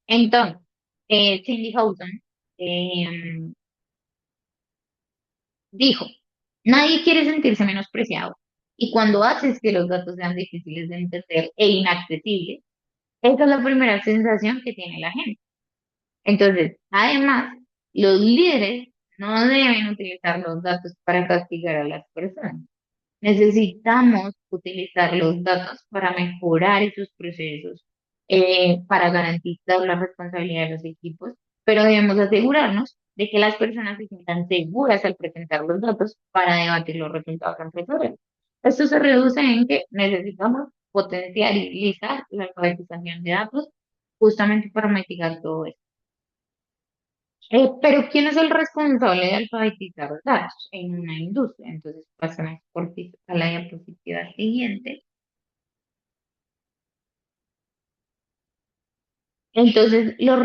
entonces, Cindy Houghton eh, dijo, nadie quiere sentirse menospreciado. Y cuando haces que los datos sean difíciles de entender e inaccesibles, esa es la primera sensación que tiene la gente. Entonces, además, los líderes no deben utilizar los datos para castigar a las personas. Necesitamos utilizar los datos para mejorar esos procesos, para garantizar la responsabilidad de los equipos, pero debemos asegurarnos de que las personas se sientan seguras al presentar los datos para debatir los resultados empresariales. Esto se reduce en que necesitamos potencializar la alfabetización de datos justamente para mitigar todo esto. Pero ¿quién es el responsable de alfabetizar datos en una industria? Entonces, pasamos a la diapositiva siguiente. Entonces, la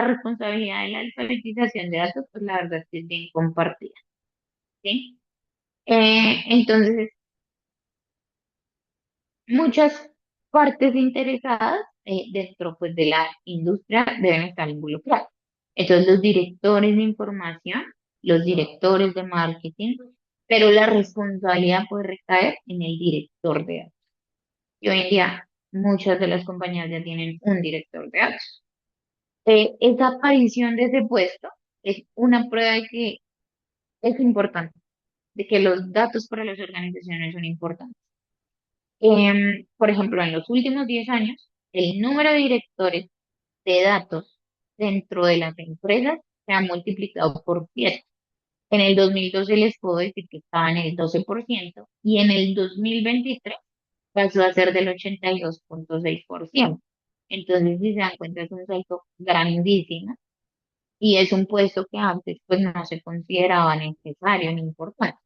responsabilidad de la alfabetización de datos, pues la verdad es que es bien compartida, ¿sí? Entonces, muchas partes interesadas dentro pues, de la industria deben estar involucradas. Entonces, los directores de información, los directores de marketing, pero la responsabilidad puede recaer en el director de datos. Y hoy en día, muchas de las compañías ya tienen un director de datos. Esa aparición de ese puesto es una prueba de que es importante, de que los datos para las organizaciones son importantes. Por ejemplo, en los últimos 10 años, el número de directores de datos dentro de las empresas se ha multiplicado por 7. En el 2012 les puedo decir que estaba en el 12% y en el 2023 pasó a ser del 82,6%. Entonces, si se dan cuenta, es un salto grandísimo y es un puesto que antes pues no se consideraba necesario ni importante.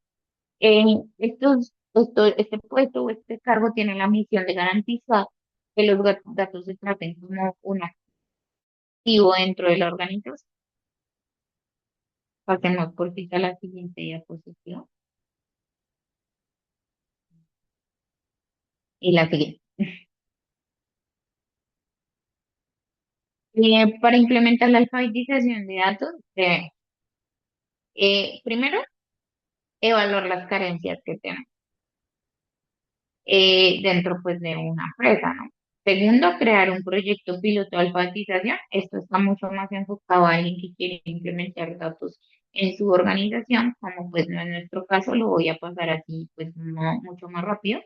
Este puesto o este cargo tiene la misión de garantizar que los datos se traten como un activo dentro de la organización. Pasemos por cita a la siguiente diapositiva y la siguiente. Para implementar la alfabetización de datos, primero, evaluar las carencias que tenemos dentro pues de una empresa, ¿no? Segundo, crear un proyecto piloto de alfabetización. Esto está mucho más enfocado a alguien que quiere implementar datos en su organización, como pues no es nuestro caso, lo voy a pasar así pues mucho más rápido.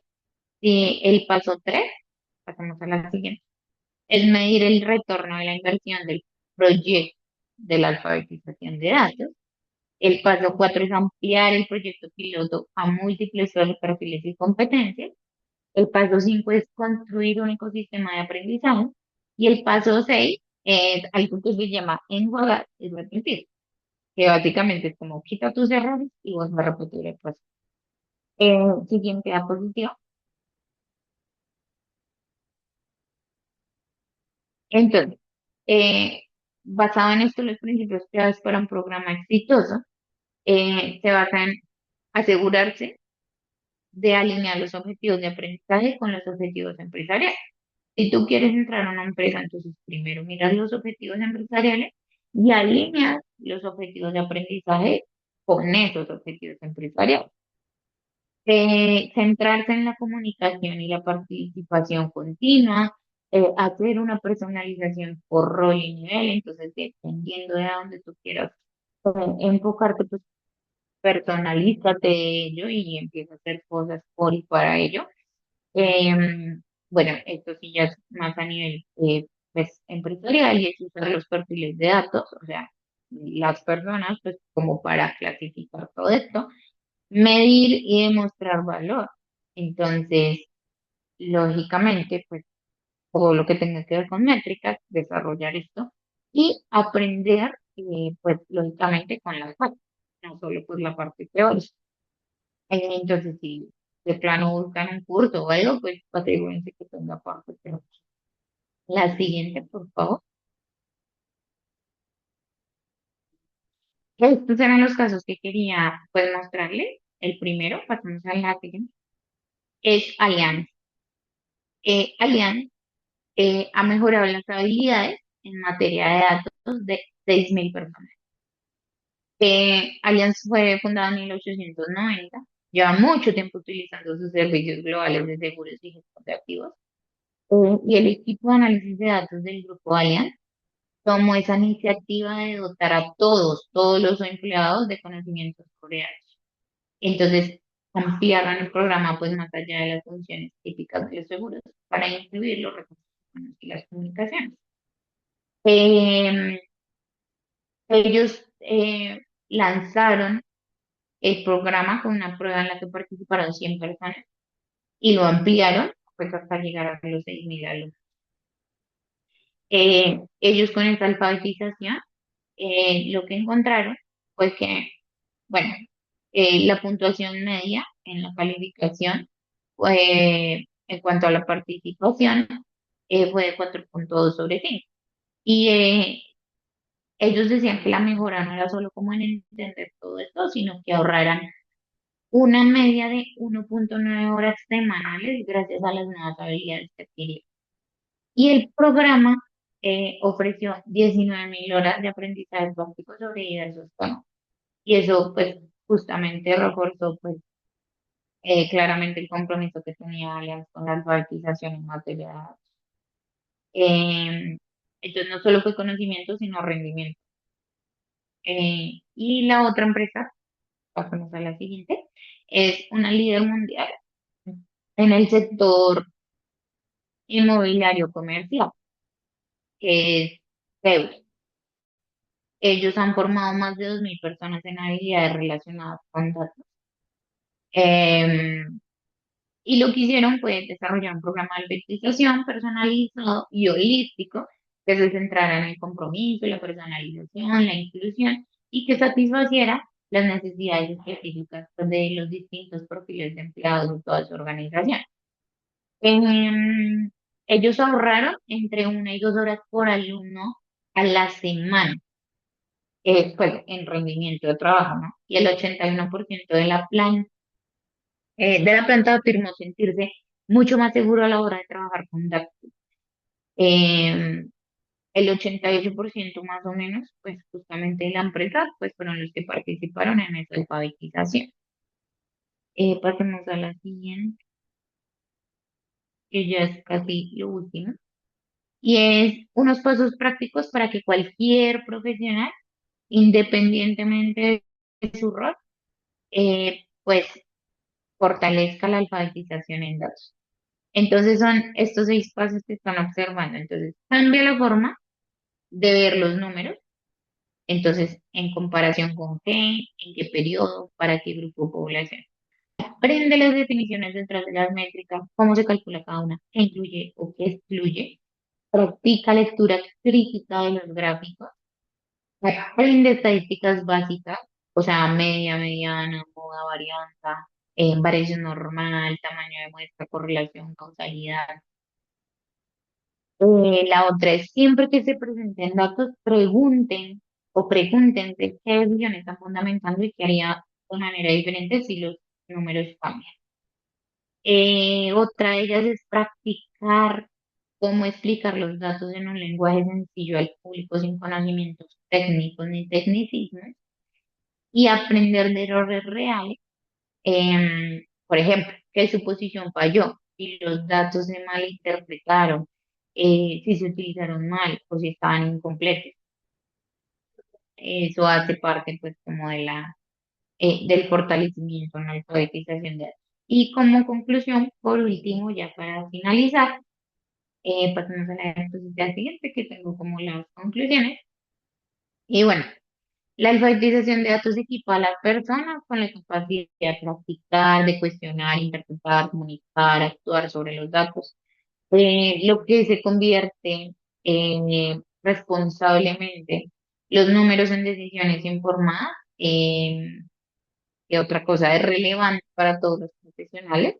El paso 3, pasamos a la siguiente, es medir el retorno de la inversión del proyecto de la alfabetización de datos. El paso 4 es ampliar el proyecto piloto a múltiples perfiles y competencias. El paso 5 es construir un ecosistema de aprendizaje. Y el paso 6 es algo que se llama enjuagar y repetir, que básicamente es como quita tus errores y vas a repetir el proceso. Siguiente diapositiva. Entonces, eh, basado en esto, los principios claves para un programa exitoso se basan en asegurarse de alinear los objetivos de aprendizaje con los objetivos empresariales. Si tú quieres entrar a una empresa, entonces primero miras los objetivos empresariales y alineas los objetivos de aprendizaje con esos objetivos empresariales. Centrarse en la comunicación y la participación continua, hacer una personalización por rol y nivel, entonces dependiendo de a dónde tú quieras enfocarte, pues personalízate de ello y empieza a hacer cosas por y para ello. Bueno, esto sí ya es más a nivel pues, empresarial y es usar los perfiles de datos, o sea, las personas, pues como para clasificar todo esto, medir y demostrar valor. Entonces, lógicamente, pues todo lo que tenga que ver con métricas, desarrollar esto y aprender, pues, lógicamente con las prácticas, no solo pues la parte teórica. Entonces, si de plano buscan un curso o algo, pues asegúrense que tenga parte teórica. La siguiente, por favor. Estos eran los casos que quería pues mostrarles. El primero, pasamos a la siguiente, es Allianz. Allianz ha mejorado las habilidades en materia de datos de 6.000 personas. Allianz fue fundada en 1890, lleva mucho tiempo utilizando sus servicios globales de seguros y gestión de activos. Y el equipo de análisis de datos del grupo Allianz tomó esa iniciativa de dotar a todos los empleados de conocimientos sobre datos. Entonces, ampliaron el programa pues más allá de las funciones típicas de los seguros para incluir los recursos humanos y las comunicaciones. Eh, Ellos lanzaron el programa con una prueba en la que participaron 100 personas y lo ampliaron pues hasta llegar a los 6.000 alumnos. Ellos con esta alfabetización lo que encontraron fue que, bueno, la puntuación media en la calificación en cuanto a la participación fue de 4,2 sobre 5. Y ellos decían que la mejora no era solo como en entender todo esto, sino que ahorraran una media de 1,9 horas semanales gracias a las nuevas habilidades que adquirieron. Y el programa ofreció 19.000 horas de aprendizaje práctico sobre diversos temas. Y eso, pues, justamente reforzó, pues, claramente el compromiso que tenía Allianz con la alfabetización en materia de datos. Entonces, no solo fue conocimiento, sino rendimiento. Y la otra empresa, pasamos a la siguiente, es una líder mundial en el sector inmobiliario comercial, que es Zeus. Ellos han formado más de 2.000 personas en habilidades relacionadas con datos. Em, y lo que hicieron fue desarrollar un programa de alfabetización personalizado y holístico que se centrara en el compromiso, la personalización, la inclusión y que satisfaciera las necesidades específicas de los distintos perfiles de empleados de toda su organización. Em, Ellos ahorraron entre 1 y 2 horas por alumno a la semana, pues en rendimiento de trabajo, ¿no? Y el 81% de la planta afirmó sentirse mucho más seguro a la hora de trabajar con datos. Eh, el 88% más o menos, pues justamente de la empresa, pues fueron los que participaron en esa alfabetización. Pasemos a la siguiente, que ya es casi lo último, y es unos pasos prácticos para que cualquier profesional, independientemente de su rol, pues fortalezca la alfabetización en datos. Entonces son estos 6 pasos que están observando. Entonces, cambia la forma de ver los números. Entonces, en comparación con qué, en qué periodo, para qué grupo de población. Aprende las definiciones detrás de las métricas, cómo se calcula cada una, qué incluye o qué excluye. Practica lectura crítica de los gráficos. Aprende estadísticas básicas, o sea, media, mediana, moda, varianza, variación normal, tamaño de muestra, correlación, causalidad. La otra es siempre que se presenten datos, pregunten o pregúntense qué decisión están fundamentando y qué haría de manera diferente si los números cambian. Otra de ellas es practicar cómo explicar los datos en un lenguaje sencillo al público sin conocimientos técnicos ni tecnicismos y aprender de errores reales. Por ejemplo, que su posición falló, si los datos se malinterpretaron, si se utilizaron mal o si estaban incompletos. Eso hace parte, pues, como del fortalecimiento en la alfabetización de datos. Y como conclusión, por último, ya para finalizar, pasamos a la diapositiva siguiente, que tengo como las conclusiones. Y bueno, la alfabetización de datos equipa a las personas con la capacidad de practicar, de cuestionar, interpretar, comunicar, actuar sobre los datos. lo que se convierte responsablemente los números en decisiones informadas. ¿Qué otra cosa es relevante para todos los profesionales?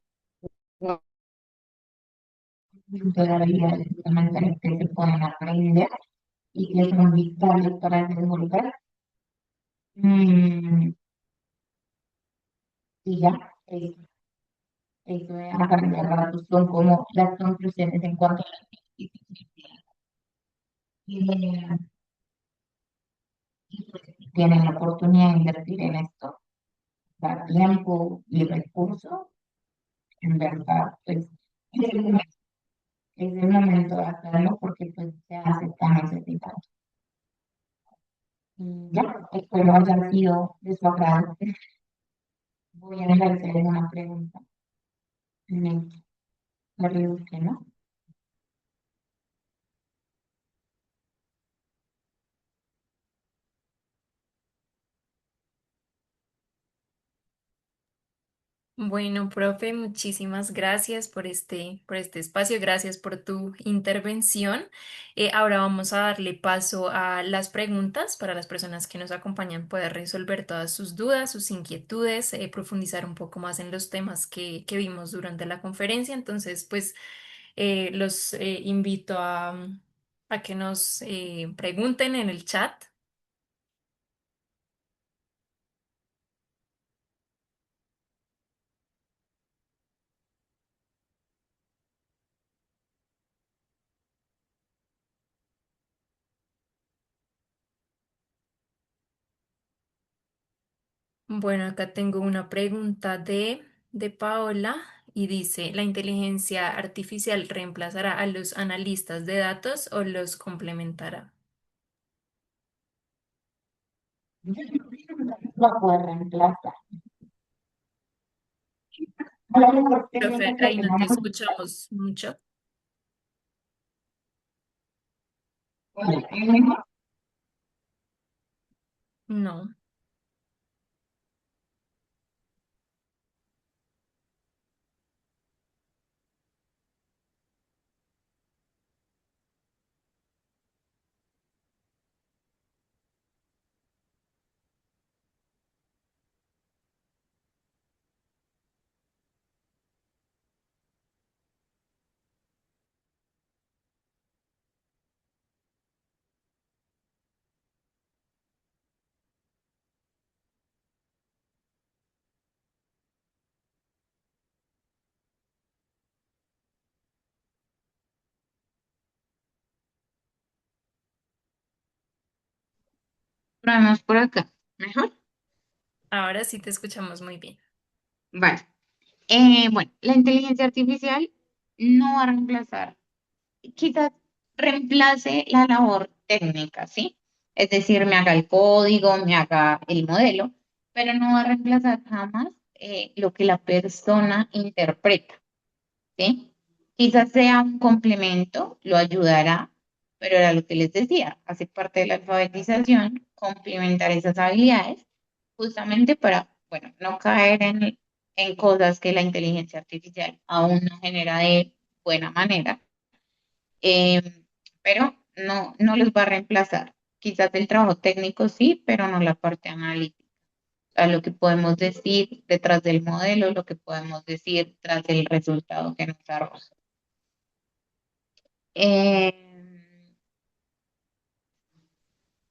Toda la vida fundamentales que se pueden aprender y que son vitales para desenvolver. Mm, y ya, eso de aprender ratos son como las conclusiones en cuanto a la eh, y pues, si tienen la oportunidad de invertir en esto, dar tiempo y recursos, en verdad, pues es el momento de hacerlo porque pues se hace tan necesitado. Y ya, espero haya sido de su agrado. Voy a hacerte alguna pregunta. Me que no. Bueno, profe, muchísimas gracias por este espacio, gracias por tu intervención. Ahora vamos a darle paso a las preguntas para las personas que nos acompañan, poder resolver todas sus dudas, sus inquietudes, profundizar un poco más en los temas que vimos durante la conferencia. Entonces, pues los invito a que nos pregunten en el chat. Bueno, acá tengo una pregunta de Paola y dice, ¿la inteligencia artificial reemplazará a los analistas de datos o los complementará? Va a poder reemplazar. A lo mejor Profe, técnicas que ahí no te tenemos, escuchamos mucho. bueno, es mejor. No. Probemos por acá. Mejor. Ahora sí te escuchamos muy bien. Vale. Bueno, la inteligencia artificial no va a reemplazar, quizás reemplace la labor técnica, ¿sí? Es decir, me haga el código, me haga el modelo, pero no va a reemplazar jamás lo que la persona interpreta, ¿sí? Quizás sea un complemento, lo ayudará, pero era lo que les decía, hace parte de la alfabetización, complementar esas habilidades, justamente para, bueno, no caer en cosas que la inteligencia artificial aún no genera de buena manera, eh, pero no los va a reemplazar. Quizás el trabajo técnico sí, pero no la parte analítica. A lo que podemos decir detrás del modelo, lo que podemos decir tras el resultado que nos arroja. Eh,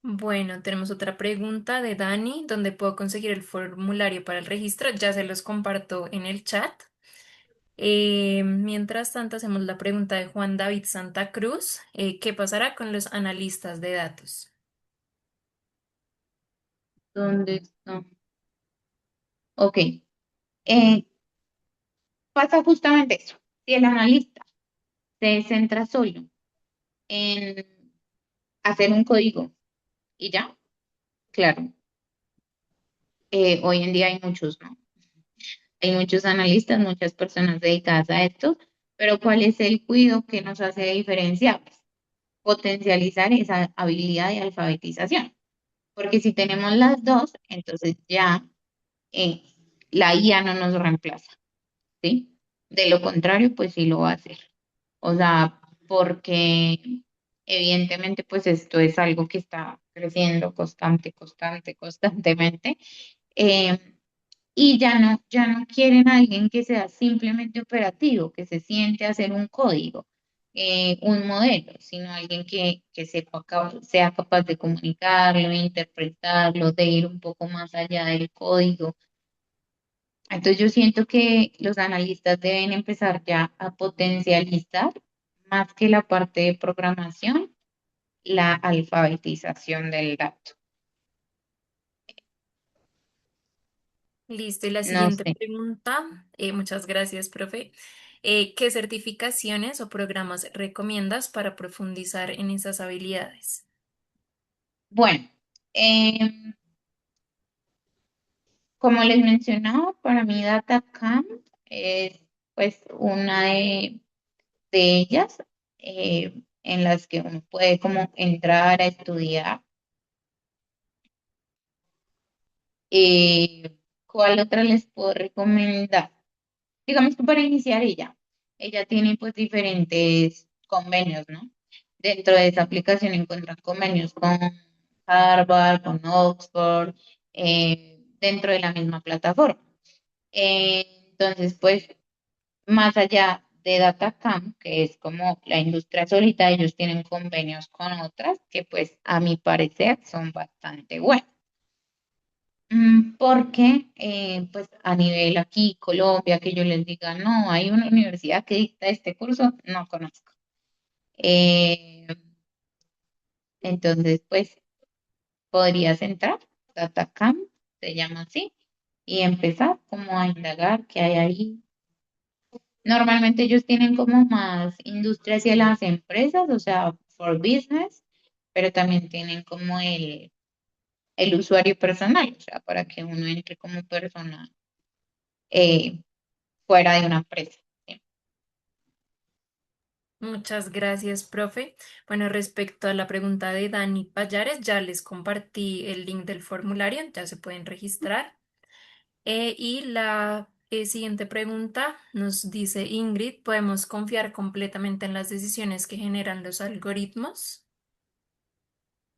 Bueno, tenemos otra pregunta de Dani, ¿dónde puedo conseguir el formulario para el registro? Ya se los comparto en el chat. Mientras tanto, hacemos la pregunta de Juan David Santa Cruz. ¿Qué pasará con los analistas de datos? ¿Dónde está? Ok. Eh, pasa justamente eso. Si el analista se centra solo en hacer un código y ya, claro, hoy en día hay muchos, ¿no? Hay muchos analistas, muchas personas dedicadas a esto, pero ¿cuál es el cuidado que nos hace diferenciables? Potencializar esa habilidad de alfabetización, porque si tenemos las dos, entonces ya eh, la IA no nos reemplaza, ¿sí? De lo contrario, pues sí lo va a hacer. O sea, porque evidentemente pues esto es algo que está creciendo constantemente. eh, y ya no quieren a alguien que sea simplemente operativo, que se siente a hacer un código, un modelo, sino alguien que sepa, sea capaz de comunicarlo, interpretarlo, de ir un poco más allá del código. Entonces yo siento que los analistas deben empezar ya a potencializar más que la parte de programación, la alfabetización del dato. Listo, y la No siguiente sé. pregunta, muchas gracias, profe. ¿Qué certificaciones o programas recomiendas para profundizar en esas habilidades? Bueno, em, como les mencionaba, para mí DataCamp es pues una de ellas en las que uno puede como entrar a estudiar. ¿Cuál otra les puedo recomendar? Digamos que para iniciar ella tiene pues diferentes convenios, ¿no? Dentro de esa aplicación encuentran convenios con Harvard, con Oxford, dentro de la misma plataforma. Entonces, pues, más allá de DataCamp, que es como la industria solita, ellos tienen convenios con otras que, pues, a mi parecer son bastante buenos. Porque, pues, a nivel aquí, Colombia, que yo les diga, no, hay una universidad que dicta este curso, no conozco. Eh, entonces, pues, podrías entrar, DataCamp, se llama así, y empezar como a indagar qué hay ahí. Normalmente ellos tienen como más industria hacia las empresas, o sea, for business, pero también tienen como el usuario personal, o sea, para que uno entre como persona eh, fuera de una empresa. ¿Sí? Muchas gracias, profe. Bueno, respecto a la pregunta de Dani Payares, ya les compartí el link del formulario, ya se pueden registrar. Y la siguiente pregunta nos dice Ingrid, ¿podemos confiar completamente en las decisiones que generan los algoritmos?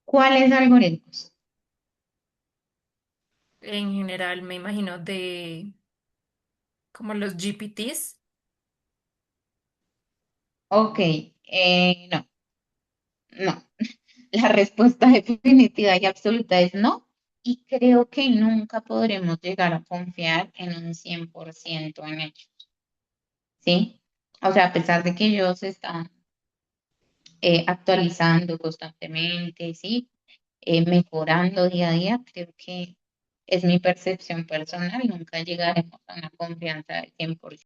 ¿Cuáles algoritmos? En general, me imagino de como los GPTs. Ok, no, no. La respuesta definitiva y absoluta es no. Y creo que nunca podremos llegar a confiar en un 100% en ellos, ¿sí? O sea, a pesar de que ellos están actualizando constantemente, ¿sí? Mejorando día a día, creo que es mi percepción personal, nunca llegaremos a una confianza del 100%.